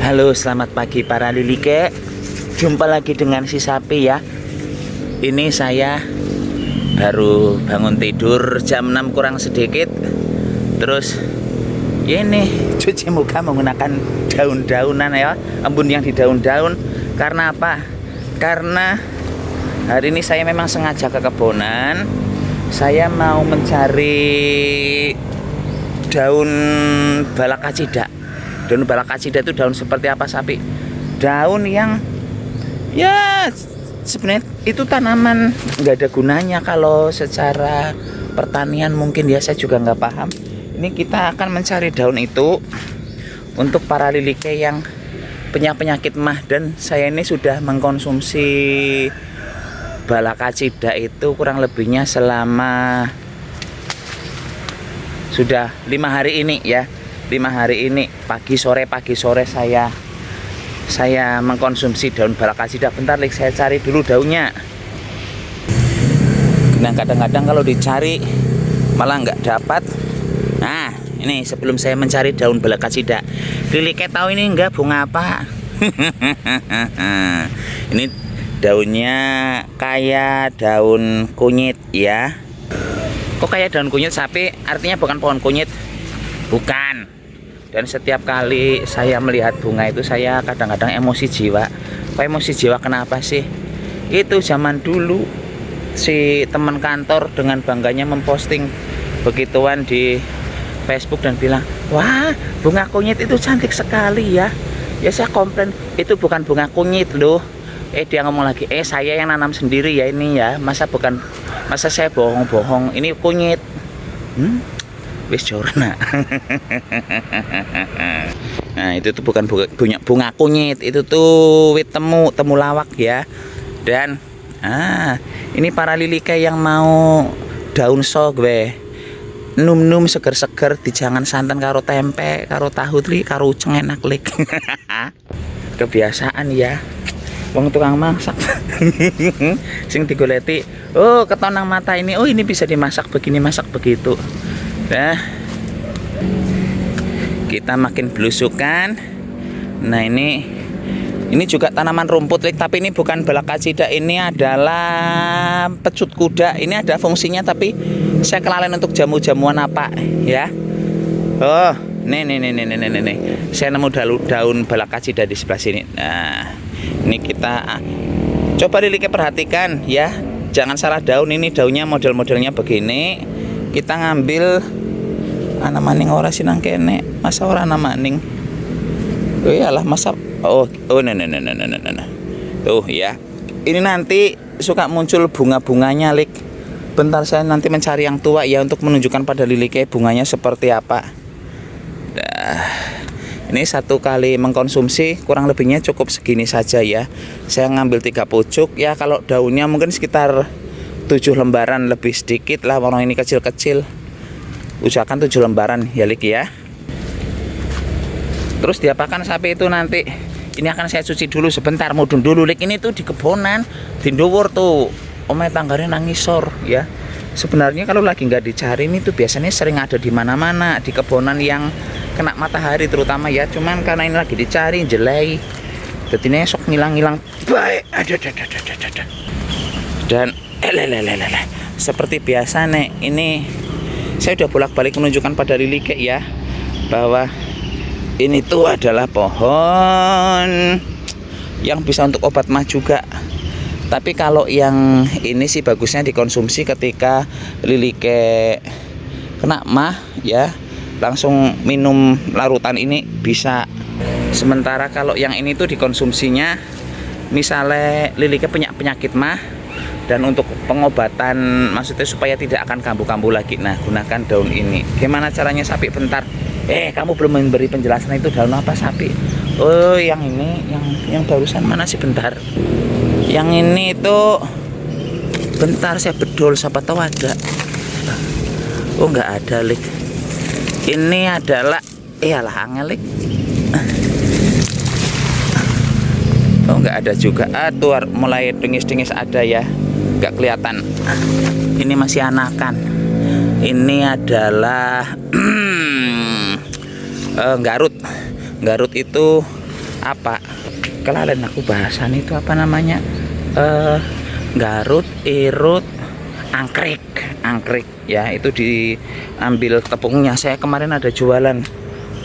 Halo, selamat pagi para lilike. Jumpa lagi dengan si sapi ya. Ini saya baru bangun tidur jam 6 kurang sedikit. Terus ya ini cuci muka menggunakan daun-daunan ya, embun yang di daun-daun. Karena apa? Karena hari ini saya memang sengaja ke kebonan. Saya mau mencari daun balakacida. Daun balakacida itu daun seperti apa, sapi? Daun yang ya sebenarnya itu tanaman nggak ada gunanya kalau secara pertanian, mungkin ya saya juga nggak paham. Ini kita akan mencari daun itu untuk para lilike yang punya penyakit mah, dan saya ini sudah mengkonsumsi balakacida itu kurang lebihnya selama sudah 5 hari ini ya. 5 hari ini pagi sore saya mengkonsumsi daun balakacida. Bentar, saya cari dulu daunnya. Nah, kadang-kadang kalau dicari malah nggak dapat. Nah, ini sebelum saya mencari daun balakacida, lilike tahu ini enggak bunga apa? Ini daunnya kayak daun kunyit ya. Kok kayak daun kunyit, sapi? Artinya bukan pohon kunyit? Bukan. Dan setiap kali saya melihat bunga itu saya kadang-kadang emosi jiwa. Kok emosi jiwa kenapa sih? Itu zaman dulu si teman kantor dengan bangganya memposting begituan di Facebook dan bilang, wah, bunga kunyit itu cantik sekali ya. Ya saya komplain, itu bukan bunga kunyit loh. Dia ngomong lagi, saya yang nanam sendiri ya ini ya. Masa saya bohong-bohong, ini kunyit. Wis jorna. Nah, itu tuh bukan bunga kunyit, itu tuh wit temu lawak ya. Dan ini para lilike yang mau daun sok we. Num-num seger-seger dijangan santan karo tempe, karo tahu li, karo uceng enak lik. Kebiasaan ya. Wong tukang masak. Sing digoleti, oh ketonang mata ini, oh ini bisa dimasak begini, masak begitu. Nah, kita makin belusukan. Nah, ini juga tanaman rumput, tapi ini bukan balakacida, ini adalah pecut kuda. Ini ada fungsinya, tapi saya kelalaian untuk jamu-jamuan apa ya. Oh, nih. Saya nemu daun balakacida di sebelah sini. Nah, ini kita coba lilike perhatikan ya. Jangan salah daun, ini daunnya model-modelnya begini. Kita ngambil ana maning ora sinang kene, masa ora ana maning. Oh iyalah, masa nah. Tuh ya. Ini nanti suka muncul bunga-bunganya, lik. Bentar, saya nanti mencari yang tua ya untuk menunjukkan pada lilike bunganya seperti apa. Dah. Ini satu kali mengkonsumsi kurang lebihnya cukup segini saja ya. Saya ngambil 3 pucuk ya, kalau daunnya mungkin sekitar 7 lembaran lebih sedikit lah, warna ini kecil-kecil. Usahakan 7 lembaran ya, lik ya. Terus diapakan sapi itu nanti? Ini akan saya cuci dulu sebentar, mudun dulu, lik. Ini tuh di kebonan, di ndhuwur tuh omahe tanggane nang ngisor ya. Sebenarnya kalau lagi nggak dicari ini tuh biasanya sering ada di mana-mana, di kebonan yang kena matahari terutama ya. Cuman karena ini lagi dicari jelai, jadi ini sok ngilang-ngilang baik. Ada. Dan seperti biasa nih, ini saya udah bolak-balik menunjukkan pada lilike ya, bahwa ini tuh adalah pohon yang bisa untuk obat mah juga. Tapi kalau yang ini sih bagusnya dikonsumsi ketika lilike kena mah ya, langsung minum larutan ini bisa. Sementara kalau yang ini tuh dikonsumsinya misalnya lilike punya penyakit mah, dan untuk pengobatan maksudnya supaya tidak akan kambuh-kambuh lagi, nah gunakan daun ini. Gimana caranya, sapi? Bentar, kamu belum memberi penjelasan, itu daun apa, sapi? Oh, yang ini, yang barusan mana sih? Bentar, yang ini tuh, bentar saya bedol, siapa tahu ada. Oh, nggak ada, lik. Ini adalah iyalah angel, lik. Oh, nggak ada juga. Tuh mulai dengis-dengis ada ya, nggak kelihatan. Ini masih anakan. Ini adalah Garut. Garut itu apa kelalen aku bahasan itu apa namanya, Garut, Irut, angkrik ya, itu diambil tepungnya. Saya kemarin ada jualan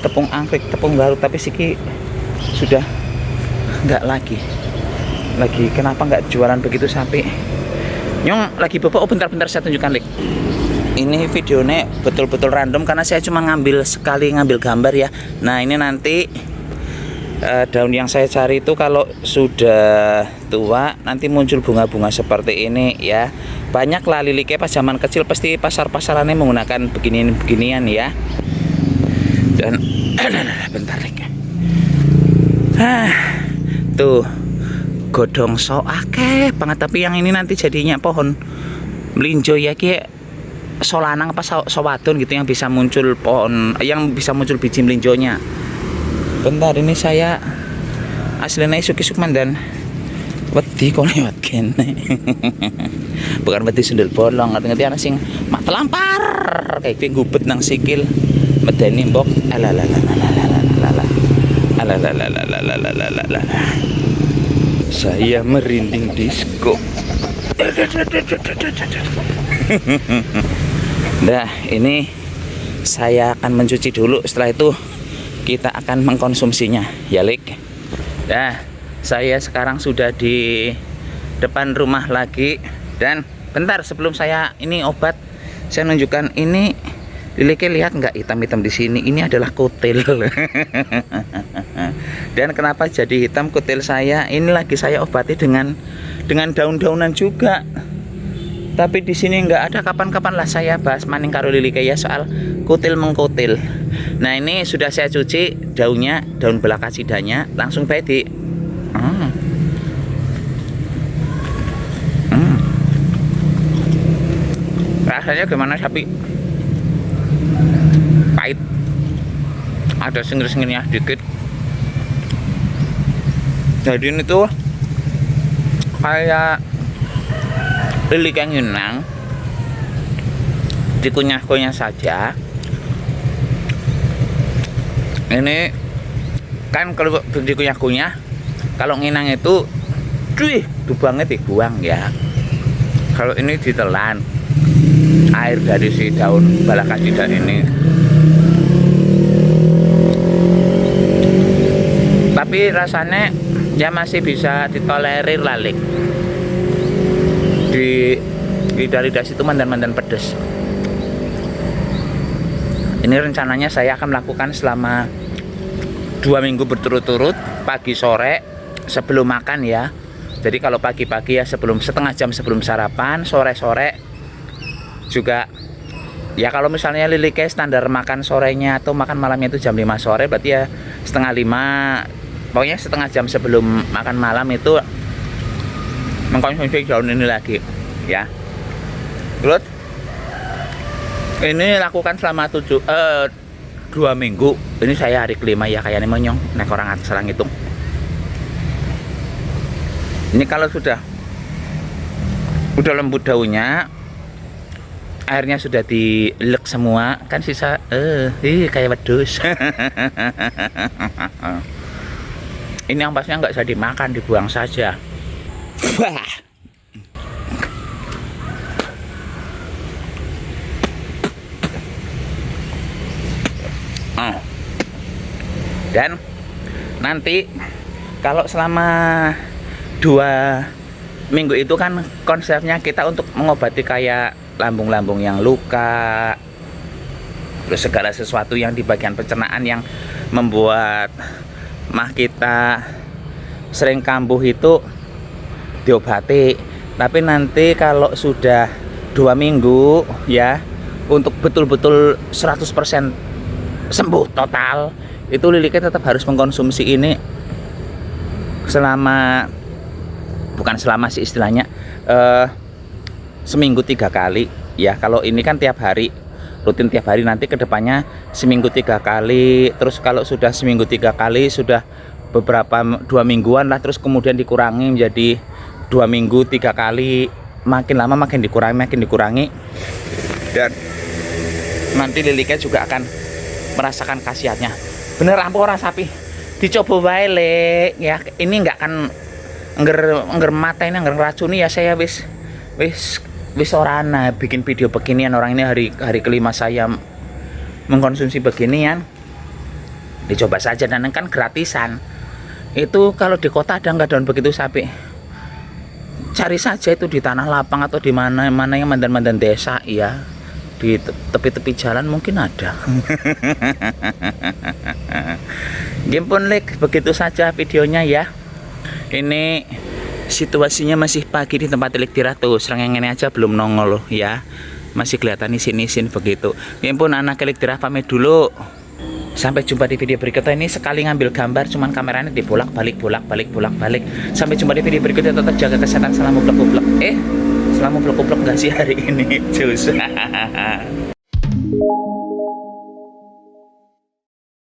tepung angkrik, tepung Garut, tapi Siki sudah nggak lagi. Kenapa nggak jualan begitu sampai nyong lagi bapak. Oh bentar saya tunjukkan Lik. Ini videonya betul-betul random karena saya cuma ngambil gambar ya. Nah ini nanti daun yang saya cari itu kalau sudah tua nanti muncul bunga-bunga seperti ini ya. Banyak lah liliknya pas zaman kecil, pasti pasar-pasarannya menggunakan beginian ya. Dan bentar Lik. Tuh godong akeh banget, tapi yang ini nanti jadinya pohon melinjo ya, kayak solanang apa sawadon gitu yang bisa muncul pohon, yang bisa muncul biji melinjonya. Bentar, ini saya aslinya Sukman dan wedi kok lewat kene. Bukan wedi sundel bolong, ngerti anak sing mak telampar kayak gubet nang sikil medeni mbok. Saya merinding disco. Nah, ini saya akan mencuci dulu. Setelah itu kita akan mengkonsumsinya, ya Lik. Nah, saya sekarang sudah di depan rumah lagi. Dan bentar sebelum saya ini obat, saya nunjukkan ini. Liliknya lihat nggak hitam-hitam di sini? Ini adalah kutil. Dan kenapa jadi hitam kutil saya? Ini lagi saya obati dengan daun-daunan juga. Tapi di sini nggak ada. Kapan-kapan lah saya bahas maning karo liliknya ya soal kutil mengkutil. Nah ini sudah saya cuci daunnya, daun belakasidanya, langsung baik di. Rasanya gimana sapi? Pahit, ada sengir-sengirnya dikit. Jadi ini tuh kayak lilik yang Yunang, dikunyah-kunyah saja. Ini kan kalau dikunyah-kunyah, kalau nginang itu dubangnya dibuang ya. Kalau ini ditelan air dari si daun balakasida ini. Tapi rasanya ya masih bisa ditolerir lalik. Di lidah situ mandan-mandan pedes. Ini rencananya saya akan melakukan selama 2 minggu berturut-turut, pagi sore sebelum makan ya. Jadi kalau pagi-pagi ya setengah jam sebelum sarapan, sore-sore juga ya. Kalau misalnya liliknya standar makan sorenya atau makan malamnya itu jam 5 sore, berarti ya setengah 5, pokoknya setengah jam sebelum makan malam itu mengkonsumsi daun ini lagi ya. Terus ini lakukan selama 2 minggu. Ini saya hari kelima ya, kayaknya monyong nek orang atas serang hitung. Ini kalau sudah lembut daunnya, airnya sudah dilek semua, kan sisa kayak wedus. Ini ampasnya nggak usah dimakan, dibuang saja. Dan nanti kalau selama 2 minggu itu kan konsepnya kita untuk mengobati kayak lambung-lambung yang luka, terus segala sesuatu yang di bagian pencernaan yang membuat mah kita sering kambuh itu diobati. Tapi nanti kalau sudah 2 minggu ya, untuk betul-betul 100% sembuh total, itu liliknya tetap harus mengkonsumsi ini selama, bukan selama sih istilahnya, seminggu 3 kali ya. Kalau ini kan tiap hari, rutin tiap hari, nanti kedepannya seminggu 3 kali. Terus kalau sudah seminggu 3 kali, sudah beberapa 2 mingguan lah, terus kemudian dikurangi menjadi 2 minggu 3 kali, makin lama makin dikurangi, dan nanti liliknya juga akan merasakan khasiatnya. Bener apa orang sapi dicoba wae Lek. Ya ini nggak kan engger mata ini engger racuni ya, saya wis ora ana bikin video beginian. Orang ini hari kelima saya mengkonsumsi beginian. Dicoba saja, dan kan gratisan. Itu kalau di kota ada nggak daun begitu sapi? Cari saja itu di tanah lapang atau di mana yang mandan-mandan desa ya. Di tepi-tepi jalan mungkin ada. Game pun Lek, begitu saja videonya ya. Ini situasinya masih pagi di tempat Lek Diratu. Serang ini aja belum nongol loh ya. Masih kelihatan isin-isin begitu. Game pun anak Lek Diratu pamit dulu. Sampai jumpa di video berikutnya. Ini sekali ngambil gambar cuman kameranya dibolak-balik. Sampai jumpa di video berikutnya. Tetap jaga kesehatan. Salam uplek-uplek. Salam uplek-uplek enggak sih hari ini? Cus.